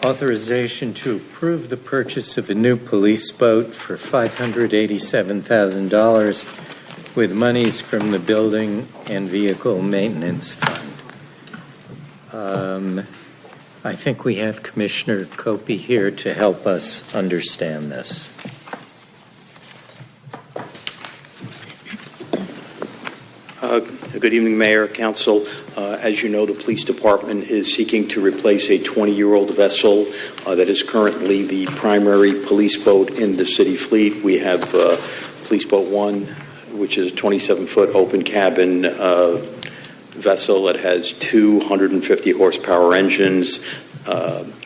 Authorization to approve the purchase of a new police boat for $587,000 with monies from the Building and Vehicle Maintenance Fund. I think we have Commissioner Copey here to help us understand this. Good evening, Mayor, Council. As you know, the police department is seeking to replace a 20-year-old vessel that is currently the primary police boat in the city fleet. We have Police Boat 1, which is a 27-foot open cabin vessel that has 250 horsepower engines.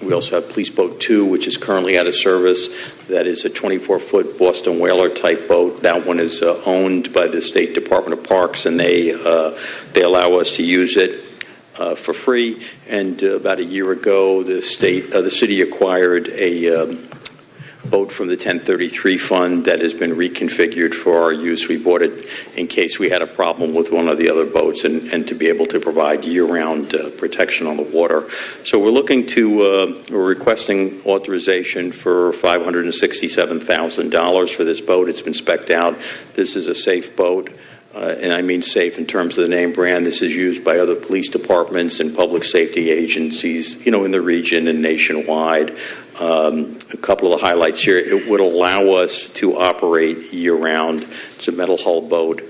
We also have Police Boat 2, which is currently out of service. That is a 24-foot Boston Whaler type boat. That one is owned by the State Department of Parks, and they allow us to use it for free. And about a year ago, the city acquired a boat from the 1033 fund that has been reconfigured for our use. We bought it in case we had a problem with one of the other boats and to be able to provide year-round protection on the water. So we're we're requesting authorization for $567,000 for this boat. It's been spec'd out. This is a safe boat. And I mean safe in terms of the name brand. This is used by other police departments and public safety agencies, in the region and nationwide. A couple of the highlights here. It would allow us to operate year-round. It's a metal hull boat.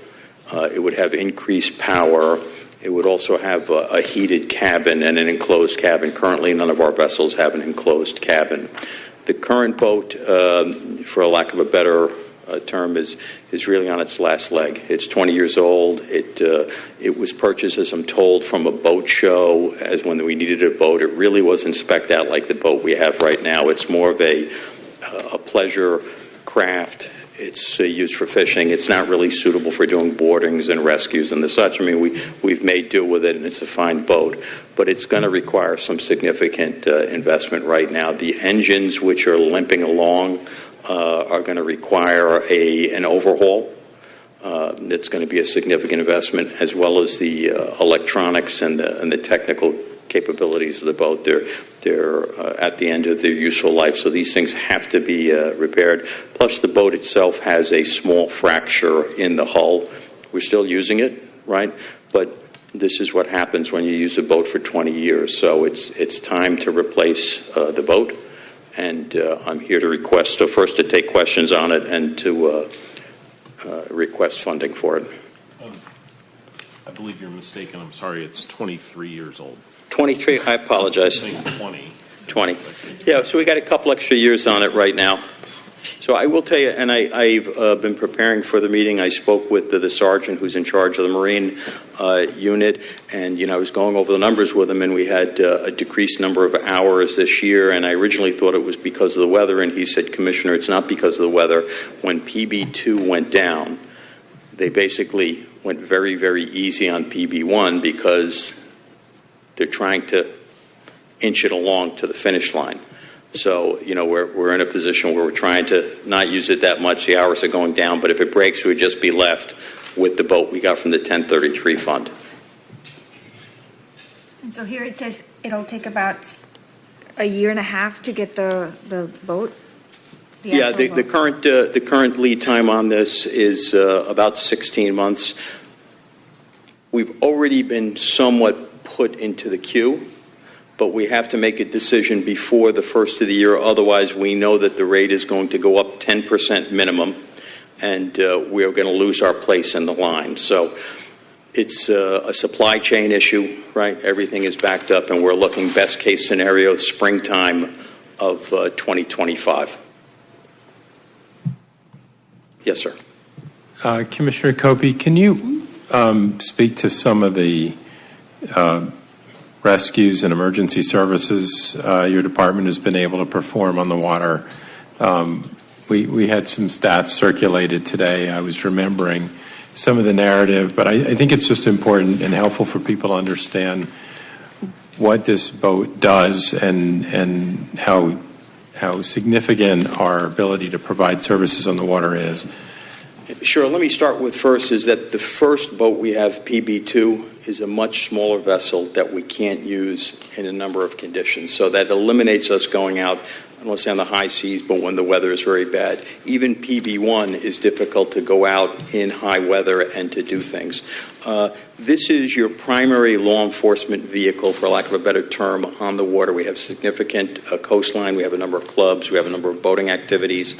It would have increased power. It would also have a heated cabin and an enclosed cabin. Currently, none of our vessels have an enclosed cabin. The current boat, for a lack of a better term, is really on its last leg. It's 20 years old. It was purchased, as I'm told, from a boat show as when we needed a boat. It really wasn't spec'd out like the boat we have right now. It's more of a pleasure craft. It's used for fishing. It's not really suitable for doing boardings and rescues and the such. I mean, we've made do with it, and it's a fine boat, but it's going to require some significant investment right now. The engines, which are limping along, are going to require an overhaul. That's going to be a significant investment, as well as the electronics and the technical capabilities of the boat. They're at the end of their useful life, so these things have to be repaired. Plus, the boat itself has a small fracture in the hull. We're still using it, right? But this is what happens when you use a boat for 20 years. So it's time to replace the boat. And I'm here to request, first to take questions on it and to request funding for it. I believe you're mistaken. I'm sorry. It's 23 years old. 23? I apologize. I'm saying 20. Yeah, so we got a couple extra years on it right now. So I will tell you, and I've been preparing for the meeting. I spoke with the sergeant who's in charge of the Marine unit, and I was going over the numbers with him, and we had a decreased number of hours this year, and I originally thought it was because of the weather, and he said, Commissioner, it's not because of the weather. When PB2 went down, they basically went very, very easy on PB1 because they're trying to inch it along to the finish line. So, we're in a position where we're trying to not use it that much. The hours are going down, but if it breaks, we'd just be left with the boat we got from the 1033 fund. And so here it says it'll take about a year and a half to get the boat? The current lead time on this is about 16 months. We've already been somewhat put into the queue, but we have to make a decision before the first of the year. Otherwise, we know that the rate is going to go up 10% minimum, and we are going to lose our place in the line. So it's a supply chain issue, right? Everything is backed up, and we're looking best case scenario springtime of 2025. Yes, sir. Commissioner Copey, can you speak to some of the rescues and emergency services your department has been able to perform on the water? We had some stats circulated today. I was remembering some of the narrative, but I think it's just important and helpful for people to understand what this boat does and how significant our ability to provide services on the water is. Sure. Let me start with first is that the first boat we have, PB2, is a much smaller vessel that we can't use in a number of conditions. So that eliminates us going out, I don't want to say on the high seas, but when the weather is very bad. Even PB1 is difficult to go out in high weather and to do things. This is your primary law enforcement vehicle, for lack of a better term, on the water. We have significant coastline. We have a number of clubs. We have a number of boating activities.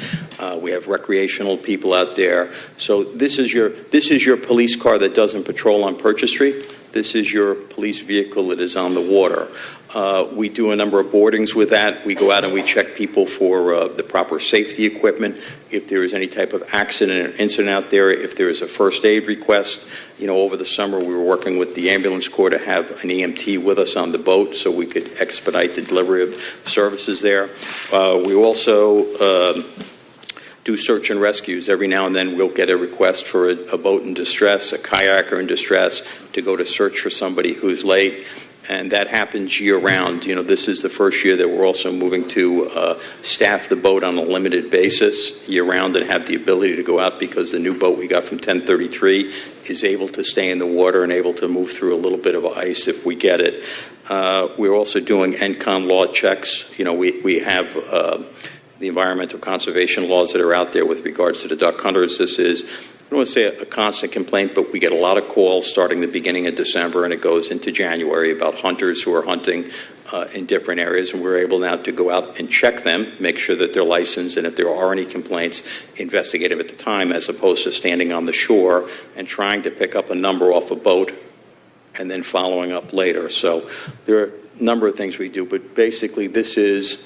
We have recreational people out there. So this is your police car that doesn't patrol on Purchase Street. This is your police vehicle that is on the water. We do a number of boardings with that. We go out and we check people for the proper safety equipment. If there is any type of accident or incident out there, if there is a first aid request. Over the summer we were working with the ambulance corps to have an EMT with us on the boat so we could expedite the delivery of services there. We also do search and rescues. Every now and then we'll get a request for a boat in distress, a kayaker in distress, to go to search for somebody who's late. And that happens year-round. This is the first year that we're also moving to staff the boat on a limited basis year-round and have the ability to go out because the new boat we got from 1033 is able to stay in the water and able to move through a little bit of ice if we get it. We're also doing ENCON law checks. We have the environmental conservation laws that are out there with regards to the duck hunters. This is, I don't want to say a constant complaint, but we get a lot of calls starting the beginning of December and it goes into January about hunters who are hunting in different areas, and we're able now to go out and check them, make sure that they're licensed, and if there are any complaints, investigate them at the time as opposed to standing on the shore and trying to pick up a number off a boat and then following up later. So there are a number of things we do, but basically this is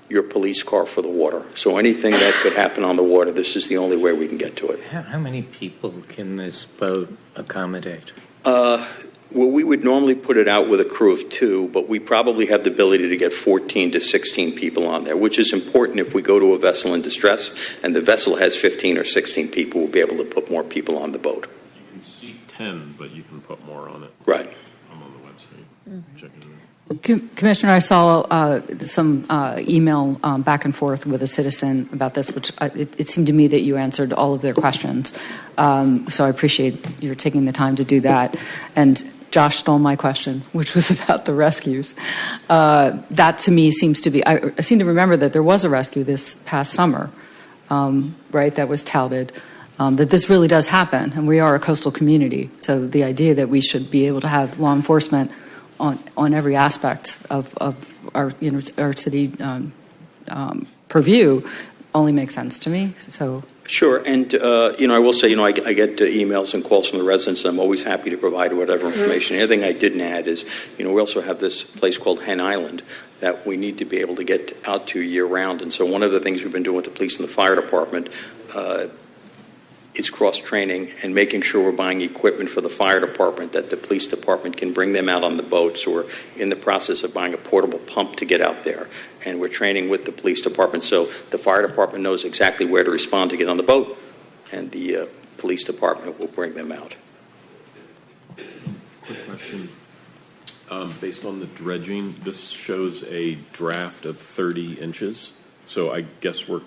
your police car for the water. So anything that could happen on the water, this is the only way we can get to it. How many people can this boat accommodate? Well, we would normally put it out with a crew of 2, but we probably have the ability to get 14 to 16 people on there, which is important if we go to a vessel in distress and the vessel has 15 or 16 people, we'll be able to put more people on the boat. You can seat 10, but you can put more on it. Right. I'm on the website. Check it out. Commissioner, I saw some email back and forth with a citizen about this, which it seemed to me that you answered all of their questions. So I appreciate your taking the time to do that. And Josh stole my question, which was about the rescues. That to me seems to be, I seem to remember that there was a rescue this past summer, right, that was touted. That this really does happen, and we are a coastal community. So the idea that we should be able to have law enforcement on every aspect of our our city purview only makes sense to me. So sure, and I will say I get emails and calls from the residents, and I'm always happy to provide whatever information. The other thing I didn't add is we also have this place called Hen Island that we need to be able to get out to year round, and so one of the things we've been doing with the police and the fire department is cross-training and making sure we're buying equipment for the fire department that the police department can bring them out on the boat. So we're in the process of buying a portable pump to get out there. And we're training with the police department so the fire department knows exactly where to respond to get on the boat, and the police department will bring them out. Quick question. Based on the dredging, this shows a draft of 30 inches. So I guess we're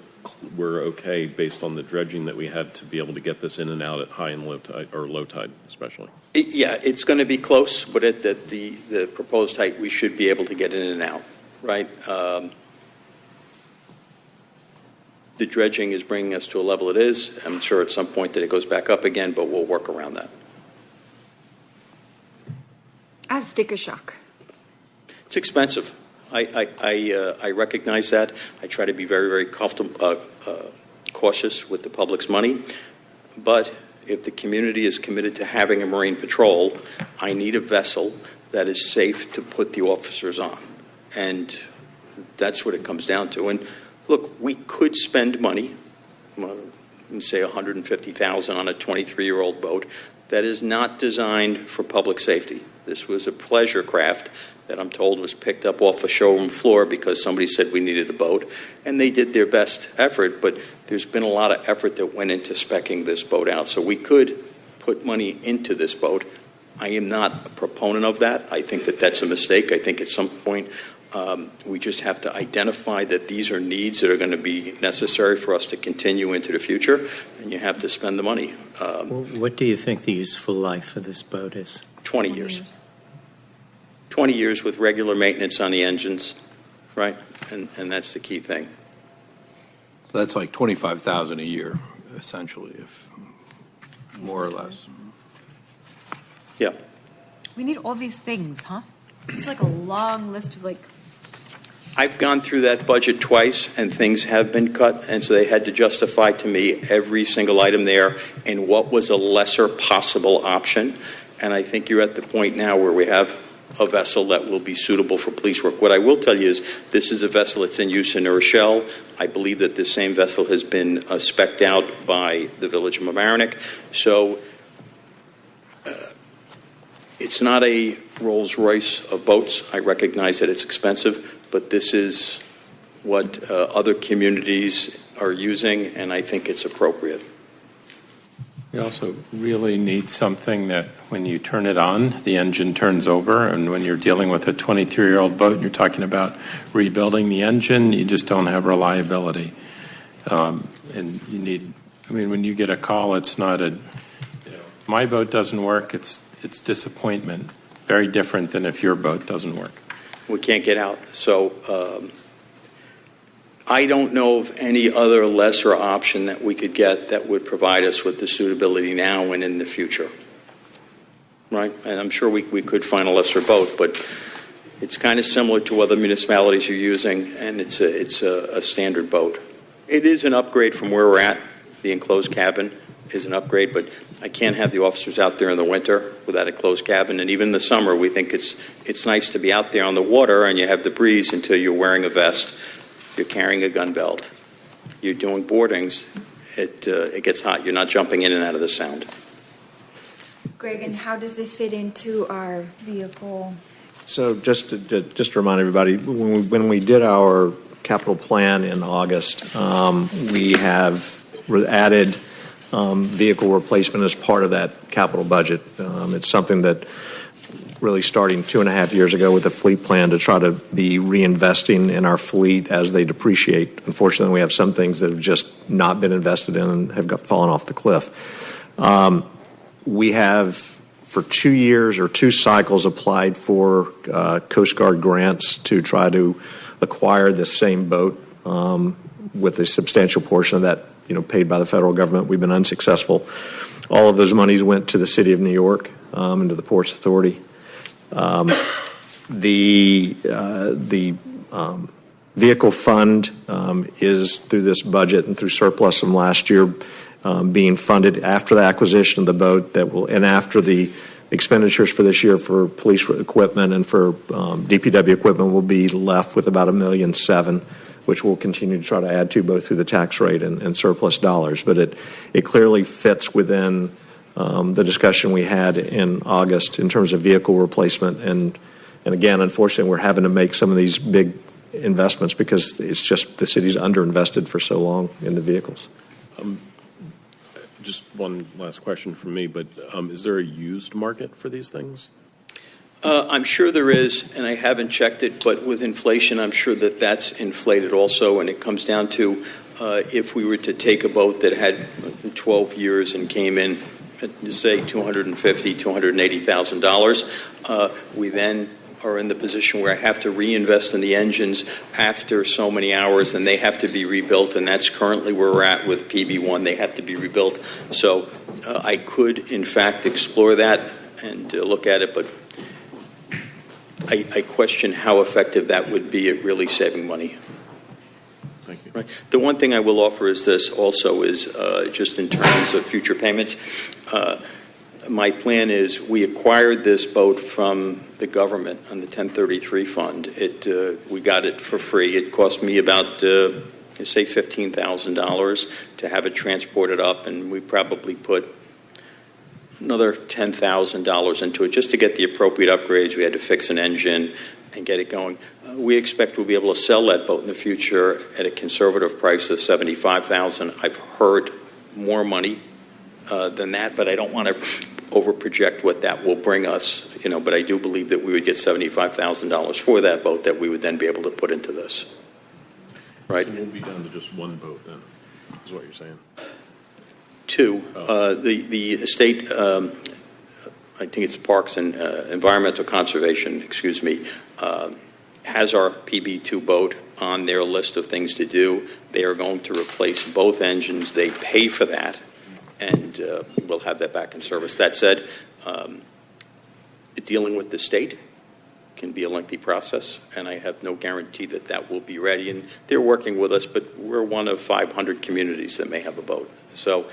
okay based on the dredging that we had to be able to get this in and out at high and low tide, or low tide especially. Yeah, it's going to be close, but at the proposed height, we should be able to get in and out, right? The dredging is bringing us to a level it is. I'm sure at some point that it goes back up again, but we'll work around that. I have sticker shock. It's expensive. I recognize that. I try to be very, very cautious with the public's money. But if the community is committed to having a marine patrol, I need a vessel that is safe to put the officers on. And that's what it comes down to. And look, we could spend money, say $150,000 on a 23-year-old boat that is not designed for public safety. This was a pleasure craft that I'm told was picked up off a showroom floor because somebody said we needed a boat, and they did their best effort, but there's been a lot of effort that went into speccing this boat out. So we could put money into this boat. I am not a proponent of that. I think that that's a mistake. I think at some point We just have to identify that these are needs that are going to be necessary for us to continue into the future, and you have to spend the money. What do you think the useful life of this boat is? 20 years. 20 years with regular maintenance on the engines, right? And that's the key thing. So that's like $25,000 a year, essentially, if more or less. Yeah. We need all these things, huh? It's like a long list of I've gone through that budget twice, and things have been cut, and so they had to justify to me every single item there and what was a lesser possible option. And I think you're at the point now where we have a vessel that will be suitable for police work. What I will tell you is this is a vessel that's in use in New Rochelle. I believe that this same vessel has been spec'd out by the Village of Mamaroneck. So it's not a Rolls-Royce of boats. I recognize that it's expensive, but this is what other communities are using, and I think it's appropriate. We also really need something that when you turn it on, the engine turns over, and when you're dealing with a 23-year-old boat and you're talking about rebuilding the engine, you just don't have reliability. And you need, when you get a call, it's not my boat doesn't work, it's disappointment. Very different than if your boat doesn't work. We can't get out. So I don't know of any other lesser option that we could get that would provide us with the suitability now and in the future. Right? And I'm sure we could find a lesser boat, but it's kind of similar to other municipalities are using, and it's a standard boat. It is an upgrade from where we're at. The enclosed cabin is an upgrade, but I can't have the officers out there in the winter without a closed cabin. And even in the summer, we think it's nice to be out there on the water and you have the breeze until you're wearing a vest. You're carrying a gun belt. You're doing boardings. It gets hot. You're not jumping in and out of the Sound. Greg, and how does this fit into our vehicle? So just to remind everybody, when we did our capital plan in August, we have added vehicle replacement as part of that capital budget. It's something that really starting 2.5 years ago with the fleet plan to try to be reinvesting in our fleet as they depreciate. Unfortunately, we have some things that have just not been invested in and have fallen off the cliff. We have, for 2 years or 2 cycles, applied for Coast Guard grants to try to acquire this same boat with a substantial portion of that paid by the federal government. We've been unsuccessful. All of those monies went to the City of New York and to the Ports Authority. The vehicle fund is through this budget and through surplus from last year being funded after the acquisition of the boat and after the expenditures for this year for police equipment and for DPW equipment will be left with about $1.7 million, which we'll continue to try to add to both through the tax rate and surplus dollars. But it clearly fits within the discussion we had in August in terms of vehicle replacement. And again, unfortunately, we're having to make some of these big investments because it's just the city's underinvested for so long in the vehicles. Just one last question from me, but is there a used market for these things? I'm sure there is, and I haven't checked it, but with inflation, I'm sure that's inflated also, and it comes down to if we were to take a boat that had 12 years and came in at, say, $250,000, $280,000, we then are in the position where I have to reinvest in the engines after so many hours, and they have to be rebuilt, and that's currently where we're at with PB1. They have to be rebuilt. So I could, in fact, explore that and look at it, but I question how effective that would be at really saving money. Thank you. Right. The one thing I will offer is this also is just in terms of future payments. My plan is we acquired this boat from the government on the 1033 fund. We got it for free. It cost me about, say, $15,000 to have it transported up, and we probably put another $10,000 into it just to get the appropriate upgrades. We had to fix an engine and get it going. We expect we'll be able to sell that boat in the future at a conservative price of $75,000. I've heard more money than that, but I don't want to over-project what that will bring us, but I do believe that we would get $75,000 for that boat that we would then be able to put into this. Right? So we'll be down to just one boat then, is what you're saying. Two, the state, I think it's Parks and Environmental Conservation, has our PB2 boat on their list of things to do. They are going to replace both engines. They pay for that, and we'll have that back in service. That said, dealing with the state can be a lengthy process, and I have no guarantee that that will be ready. And they're working with us, but we're one of 500 communities that may have a boat. So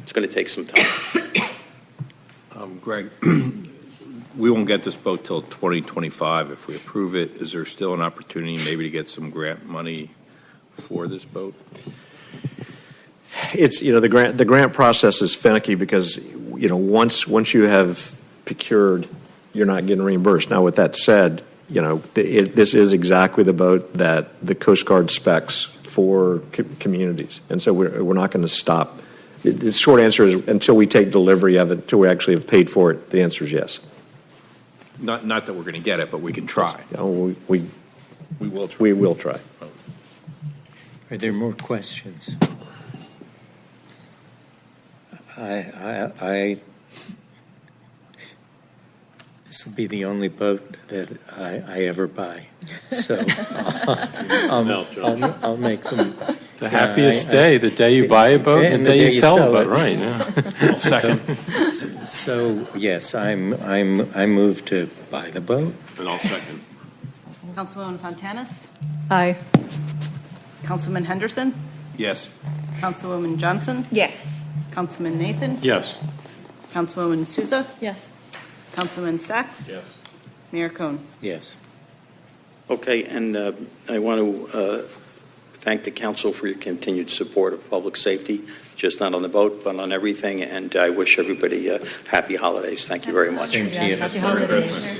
it's going to take some time. Greg, we won't get this boat till 2025 if we approve it. Is there still an opportunity maybe to get some grant money for this boat? It's, the grant process is finicky because, once you have procured, you're not getting reimbursed. Now, with that said, this is exactly the boat that the Coast Guard specs for communities. And so we're not going to stop. The short answer is until we take delivery of it, until we actually have paid for it, the answer is yes. Not that we're going to get it, but we can try. We will try. We will try. Are there more questions? This will be the only boat that I ever buy. So I'll make them. The happiest day, the day you buy a boat and the day you sell a boat, right? Yeah. Second. So yes, I move to buy the boat. And I'll second. Councilwoman Fontanes? Aye. Councilman Henderson? Yes. Councilwoman Johnson? Yes. Councilman Nathan? Yes. Councilwoman Souza? Yes. Councilman Stacks? Yes. Mayor Cohn? Yes. Okay, and I want to thank the council for your continued support of public safety, just not on the boat, but on everything, and I wish everybody happy holidays. Thank you very much. Same to you. Happy holidays.